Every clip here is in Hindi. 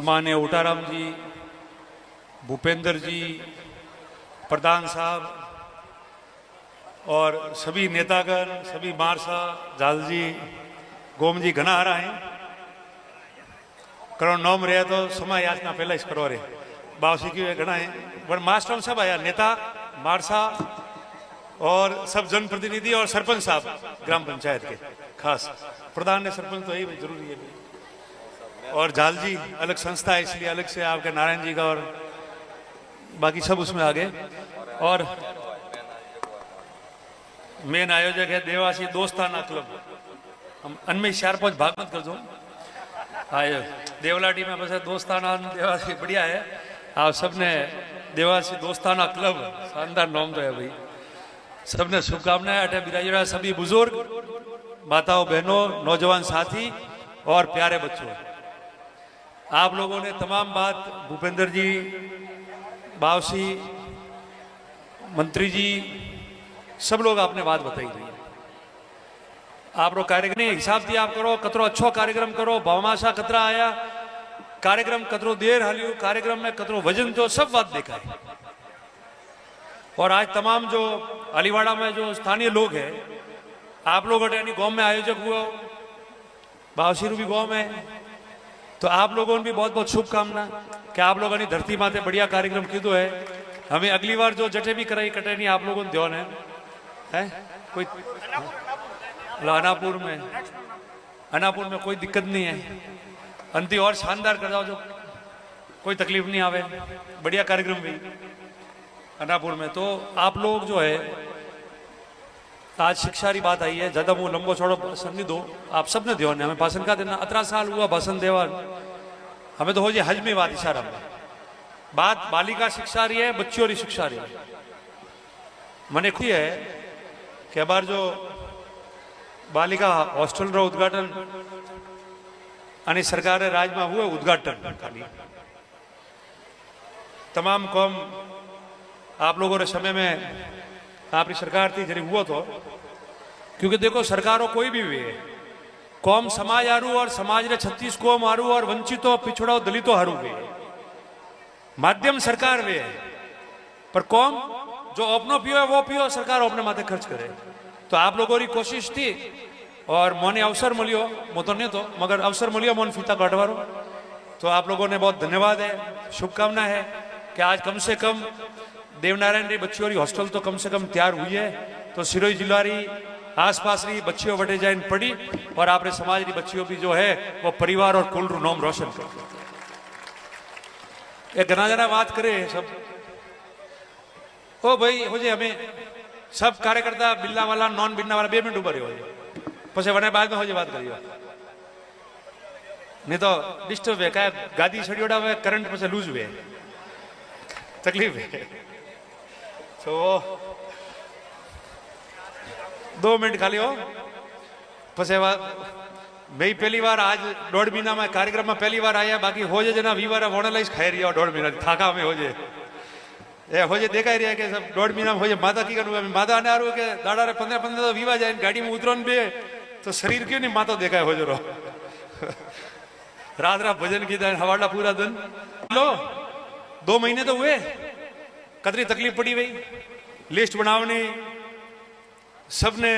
माननीय उटाराम जी, भूपेंद्र जी, प्रधान साहब और सभी नेतागण, सभी मारसा, जाल जी, गोम जी घना हारा हैं। करो नौम रहे तो समय याचना पहला इस करो रे बावसी की घना है पर मास्टर सब आया, नेता मारसा और सब जनप्रतिनिधि और सरपंच साहब ग्राम पंचायत के, खास प्रधान ने सरपंच तो यही जरूरी है। और जाल जी अलग संस्था है इसलिए अलग से आपके नारायण जी का और बाकी सब उसमें आ गए। और मेन आयोजक है देवासी दोस्ताना क्लब। हम अनमें 4-5 भाग मत कर दो आयो देवलाटी में बस दोस्ताना देवासी बढ़िया है। आप सबने देवासी दोस्ताना क्लब शानदार नाम तो है भाई। सबने शुभकामनाएं। अटे बिराजरा सभी बुजुर्ग, माताओं, बहनों, नौजवान साथी और प्यारे बच्चों, आप लोगों ने तमाम बात भूपेंद्र जी, बावसी, मंत्री जी, सब लोग आपने बात बताई रही है। आप लोग कार्यक्रम हिसाब दिया आप करो, कतरो अच्छो कार्यक्रम करो, भावमाशा कतरा आया कार्यक्रम, कतरो देर हालियो कार्यक्रम में, कतरो वजन तो सब बात देखा है। और आज तमाम जो अलीवाड़ा में जो स्थानीय लोग हैं, आप लोग अटेनी गांव में आयोजक हुआ, बावसी भी गांव में, तो आप लोगों ने भी बहुत बहुत शुभकामना कि आप लोगों ने धरती माते बढ़िया कार्यक्रम कीधो है। हमें अगली बार जो जटे भी कराई कटे नहीं आप लोगों ने ध्यान है कोई अनापुर में कोई दिक्कत नहीं है। अंति और शानदार कर जाओ, जो कोई तकलीफ नहीं आवे, बढ़िया कार्यक्रम भी अनापुर में। तो आप लोग जो है आज शिक्षा की बात आई है, ज्यादा वो लंबो छोड़ो भाषण नहीं दो, आप सबने ध्यान है। हमें भाषण का देना 18 साल हुआ भाषण देवा, हमें तो हो जाए हज में बात इशारा में बात बालिका शिक्षा रही है, बच्चियों की शिक्षा रही है। मैंने खुशी है कि बार जो बालिका हॉस्टल रो उद्घाटन सरकार राज में हुए उद्घाटन खाली तमाम कौम आप लोगों ने समय में आपकी सरकार थी जरी हुआ तो, क्योंकि देखो सरकारों कोई भी हुए कौम समाज हारू और समाज रे 36 कौम हारू और वंचितों पिछड़ो दलितों हारू हुए माध्यम सरकार वे, पर कौम जो अपनो पियो है वो पियो, सरकार अपने माथे खर्च करे। तो आप लोगों की कोशिश थी और मोने अवसर मिलियो, मो तो नहीं तो मगर अवसर मिलियो मोन फीता काटवारो, तो आप लोगों ने बहुत धन्यवाद है, शुभकामना है कि आज कम से कम देवनारायण री बच्चियों की हॉस्टल तो कम से कम तैयार हुई है। तो सिरोही जिला री आसपास री बच्चियों बटे जाइन पड़ी और आपने समाज की बच्चियों भी जो है वो परिवार और कुल रू नाम रोशन कर। घना जना बात करे सब ओ भाई हो जाए, हमें सब कार्यकर्ता बिल्ला वाला नॉन बिल्ला वाला 2 मिनट ऊपर हो जाए, પછી વને बाद में हो जाए बात करियो, नहीं तो डिस्टर्ब है क्या गादी छड़ियोड़ा में करंट પછી लूज हुए तकलीफ है। तो 2 मिनट खाली हो પછી मैं पहली बार आज 1.5 महीना में कार्यक्रम में पहली बार आया, बाकी हो जाए जना 20 बार वोनालाइज खाई रही 1.5 महीना थाका में हो जाए हो जाए देखा रहा कि सब 1.5 महीना में हो जाए। माता की करूँ माता आने आ रू के दाड़ा 15-15 तो 20 जाए गाड़ी में उतरो बे तो शरीर क्यों नहीं माता देखा हो जो रात रात भजन की हवाड़ा पूरा दिन लो 2 महीने तो हुए, कतरी तकलीफ पड़ी भाई, लिस्ट बनावनी, सबने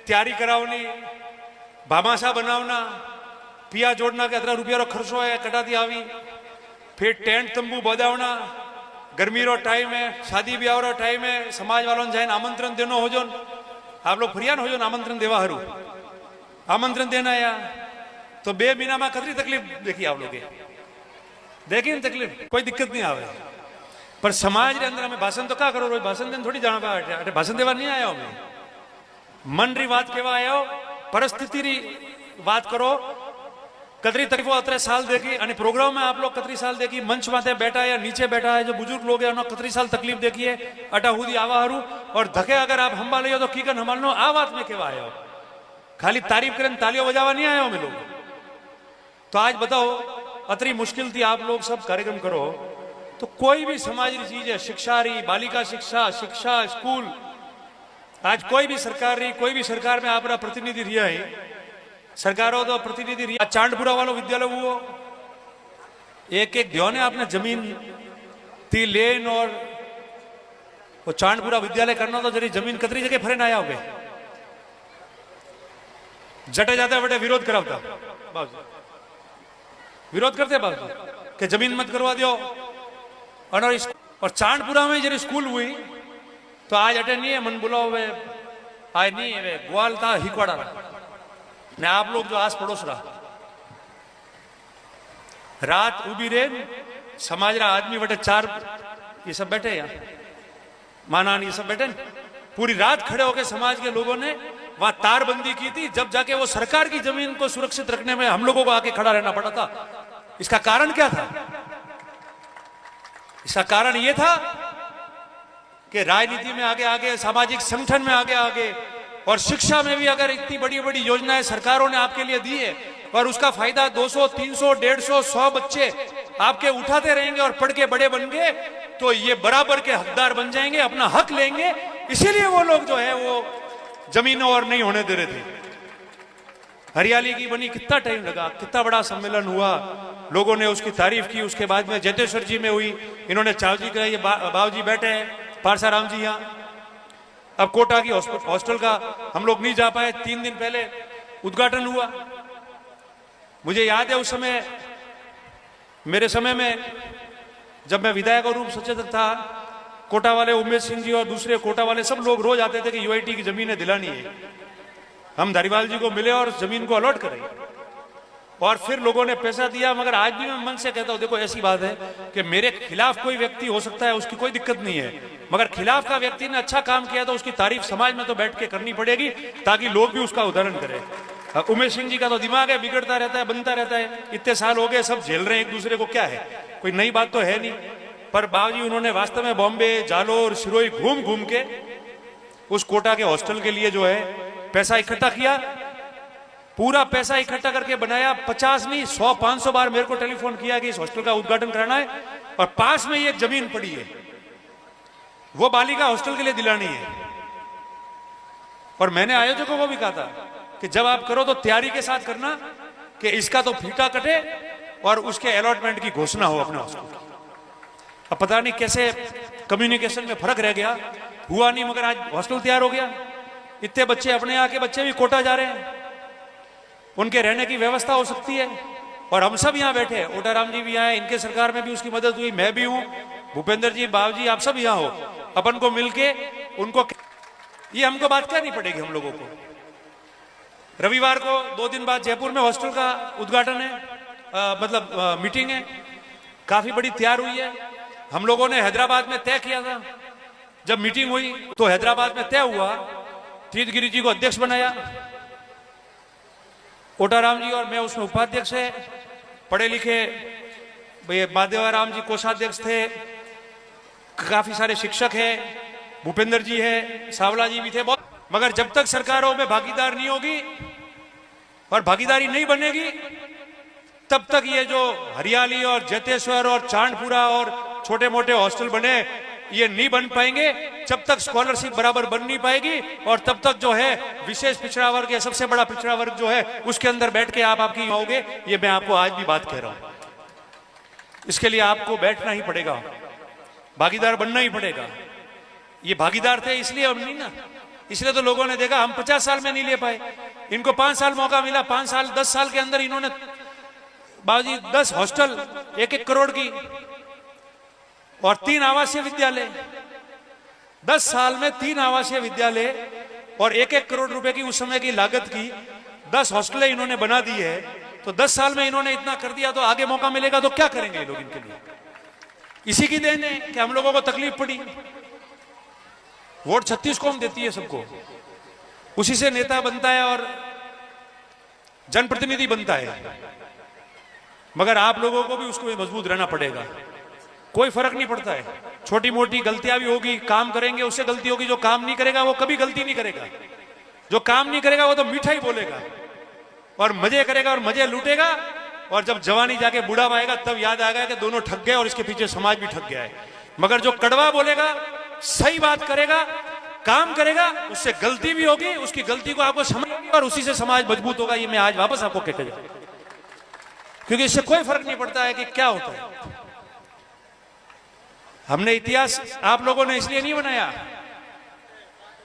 तैयारी करावनी, भामाशा बनावना, पिया जोड़ना के 18 रुपया रो खर्चो है कटाती आवी, फिर टेंट तंबू बजावना, गर्मी रो टाइम है, शादी ब्याह रो टाइम है, समाज वालों ने जाए आमंत्रण देनो हो जो, आप लोग फरियान हो जो आमंत्रण देवा हरू आमंत्रण देना या तो 2 महीना में कतरी तकलीफ देखी आप लोग देखी न तकलीफ, कोई दिक्कत नहीं आवे। पर समाज के अंदर हमें भाषण तो क्या करो, भाषण देने थोड़ी जाना पाए, भाषण देवा नहीं आया हमें, मन री बात केवा आया परिस्थिति री बात करो। कतरी तकलीफों 18 साल देखी और प्रोग्राम में आप लोग कतरी साल देखी, मंच माथे बैठा है या नीचे बैठा है जो बुजुर्ग लोग है उन्होंने कतरी साल तकलीफ देखी है, अटा हुदी आवा हरू और धके अगर आप हंबा लियो तो कीकन हमारो आ बात में केवा आयो, खाली तारीफ करें तालियों बजावा नहीं आया हमें लोग। तो आज बताओ अतरी मुश्किल थी आप लोग सब कार्यक्रम करो, तो कोई भी समाज की चीज है, शिक्षा रही, बालिका शिक्षा, शिक्षा स्कूल, आज कोई भी सरकार रही, कोई भी सरकार में आप प्रतिनिधि रिया है, सरकारों तो प्रतिनिधि रिया, चांदपुरा वालों विद्यालय हुआ एक एक ध्यान है आपने जमीन ती लेन और वो चांदपुरा विद्यालय करना तो जरी जमीन कतरी जगह फरे ना आया होगे जटे जाते बड़े विरोध करावता बाबू विरोध करते बाबू कि जमीन मत करवा दो। और चांदपुरा में जरी स्कूल हुई तो आज अटे नहीं है मन बुलाओ वे आज नहीं है वे ग्वाल था हिकवाड़ा ने आप लोग जो आस पड़ोस रहा रात उबी रे समाज रा आदमी बटे 4 ये सब बैठे यहाँ मानान ये सब बैठे पूरी रात खड़े होकर समाज के लोगों ने वहां तारबंदी की थी जब जाके वो सरकार की जमीन को सुरक्षित रखने में हम लोगों को आके खड़ा रहना पड़ा था। इसका कारण क्या था? इसका कारण ये था कि राजनीति में आगे आगे सामाजिक संगठन में आगे आगे और शिक्षा में भी अगर इतनी बड़ी बड़ी योजनाएं सरकारों ने आपके लिए दी है और उसका फायदा 200, 300, 150, 100 बच्चे आपके उठाते रहेंगे और पढ़ के बड़े बन गए तो ये बराबर के हकदार बन जाएंगे, अपना हक लेंगे। इसीलिए वो लोग जो है वो जमीनों और नहीं होने दे रहे थे। हरियाली की बनी कितना टाइम लगा, कितना बड़ा सम्मेलन हुआ, लोगों ने उसकी तारीफ की। उसके बाद में जेतेश्वर जी में हुई, इन्होंने चावजी का ये बाबू जी बैठे हैं, पारसाराम जी यहाँ। अब कोटा की हॉस्टल का हम लोग नहीं जा पाए, 3 दिन पहले उद्घाटन हुआ। मुझे याद है उस समय मेरे समय में जब मैं विधायक और रूप सचेतक था, कोटा वाले उमेश सिंह जी और दूसरे कोटा वाले सब लोग रोज आते थे कि यूआईटी की जमीनें दिलानी है, हम धारीवाल जी को मिले और जमीन को अलॉट करें। और फिर लोगों ने पैसा दिया। मगर आज भी मैं मन से कहता हूं, देखो ऐसी बात है कि मेरे खिलाफ कोई व्यक्ति हो सकता है, उसकी कोई दिक्कत नहीं है, मगर खिलाफ का व्यक्ति ने अच्छा काम किया तो उसकी तारीफ समाज में तो बैठ के करनी पड़ेगी ताकि लोग भी उसका उदाहरण करें। उमेश सिंह जी का तो दिमाग है, बिगड़ता रहता है, बनता रहता है। इतने साल हो गए, सब झेल रहे हैं एक दूसरे को, क्या है, कोई नई बात तो है नहीं। पर बाबूजी उन्होंने वास्तव में बॉम्बे, जालोर, सिरोही घूम घूम के उस कोटा के हॉस्टल के लिए जो है पैसा इकट्ठा किया, पूरा पैसा इकट्ठा करके बनाया। 50 नहीं 100, 500 बार मेरे को टेलीफोन किया कि इस हॉस्टल का उद्घाटन कराना है और पास में ही एक जमीन पड़ी है, वो बालिका हॉस्टल के लिए दिलानी है। और मैंने आयोजकों को भी कहा था कि जब आप करो तो तैयारी के साथ करना कि इसका तो फीता कटे और उसके अलॉटमेंट की घोषणा हो अपने हॉस्टल की। अब पता नहीं कैसे कम्युनिकेशन में फर्क रह गया, हुआ नहीं, मगर आज हॉस्टल तैयार हो गया। इतने बच्चे, अपने यहाँ के बच्चे भी कोटा जा रहे हैं, उनके रहने की व्यवस्था हो सकती है। और हम सब यहाँ बैठे, ओटाराम जी भी आए, इनके सरकार में भी उसकी मदद हुई, मैं भी हूँ, भूपेंद्र जी, बाबू जी, आप सब यहाँ हो। अपन को मिलके उनको, ये हमको बात करनी पड़ेगी हम लोगों को। रविवार को 2 दिन बाद जयपुर में हॉस्टल का उद्घाटन है, मीटिंग है, काफी बड़ी तैयार हुई है। हम लोगों ने हैदराबाद में तय किया था, जब मीटिंग हुई तो हैदराबाद में तय हुआ, तीर्थगिरी जी को अध्यक्ष बनाया, ओटाराम जी और मैं उसमें उपाध्यक्ष है, पढ़े लिखे माधवाराम जी कोषाध्यक्ष थे, काफी सारे शिक्षक हैं, भूपेंद्र जी है, सावला जी भी थे बहुत। मगर जब तक सरकारों में भागीदार नहीं होगी और भागीदारी नहीं बनेगी तब तक ये जो हरियाली और जेतेश्वर और चांदपुरा और छोटे मोटे हॉस्टल बने ये नहीं बन पाएंगे। जब तक स्कॉलरशिप बराबर बन नहीं पाएगी और तब तक जो है विशेष पिछड़ा वर्ग या सबसे बड़ा पिछड़ा वर्ग जो है उसके अंदर बैठ के आप आपकी आओगे। ये मैं आपको आज भी बात कह रहा हूं, इसके लिए आपको बैठना ही पड़ेगा, भागीदार बनना ही पड़ेगा। ये भागीदार थे इसलिए हम नहीं ना, इसलिए तो लोगों ने देखा हम 50 साल में नहीं ले पाए, इनको 5 साल मौका मिला, 5 साल 10 साल के अंदर इन्होंने बाबूजी 10 हॉस्टल 1-1 करोड़ की और 3 आवासीय विद्यालय, 10 साल में 3 आवासीय विद्यालय और 1-1 करोड़ रुपए की उस समय की लागत की 10 हॉस्टलें इन्होंने बना दी है। तो 10 साल में इन्होंने इतना कर दिया, तो आगे मौका मिलेगा तो क्या करेंगे लोग इनके लिए? इसी की देन है कि हम लोगों को तकलीफ पड़ी। वोट 36 कौम देती है सबको, उसी से नेता बनता है और जनप्रतिनिधि बनता है, मगर आप लोगों को भी उसको मजबूत रहना पड़ेगा। कोई फर्क नहीं पड़ता है, छोटी मोटी गलतियां भी होगी, काम करेंगे उससे गलती होगी, जो काम नहीं करेगा वो कभी गलती नहीं करेगा, जो काम नहीं करेगा वो तो मीठा ही बोलेगा और मजे करेगा और मजे लूटेगा, और जब जवानी जाके बूढ़ा आएगा तब याद आएगा कि दोनों ठग गए और इसके पीछे समाज भी ठग गया है। मगर जो कड़वा बोलेगा, सही बात करेगा, काम करेगा, उससे गलती भी होगी, उसकी गलती को आपको समझ और उसी से समाज मजबूत होगा। ये मैं आज वापस आपको कहते जाऊं, क्योंकि इससे कोई फर्क नहीं पड़ता है कि क्या होता है। हमने इतिहास आप लोगों ने इसलिए नहीं बनाया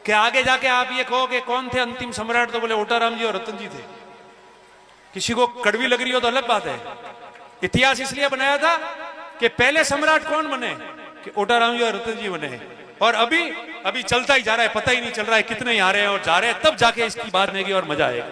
कि आगे जाके आप ये कहो कि कौन थे अंतिम सम्राट, तो बोले ओटाराम जी और रतन जी थे। किसी को कड़वी लग रही हो तो अलग बात है। इतिहास इसलिए बनाया था कि पहले सम्राट कौन बने, कि ओटाराम जी और रतन जी बने। और अभी चलता ही जा रहा है, पता ही नहीं चल रहा है कितने ही आ रहे हैं और जा रहे हैं, तब जाके इसकी बात नहीं की और मजा आएगा।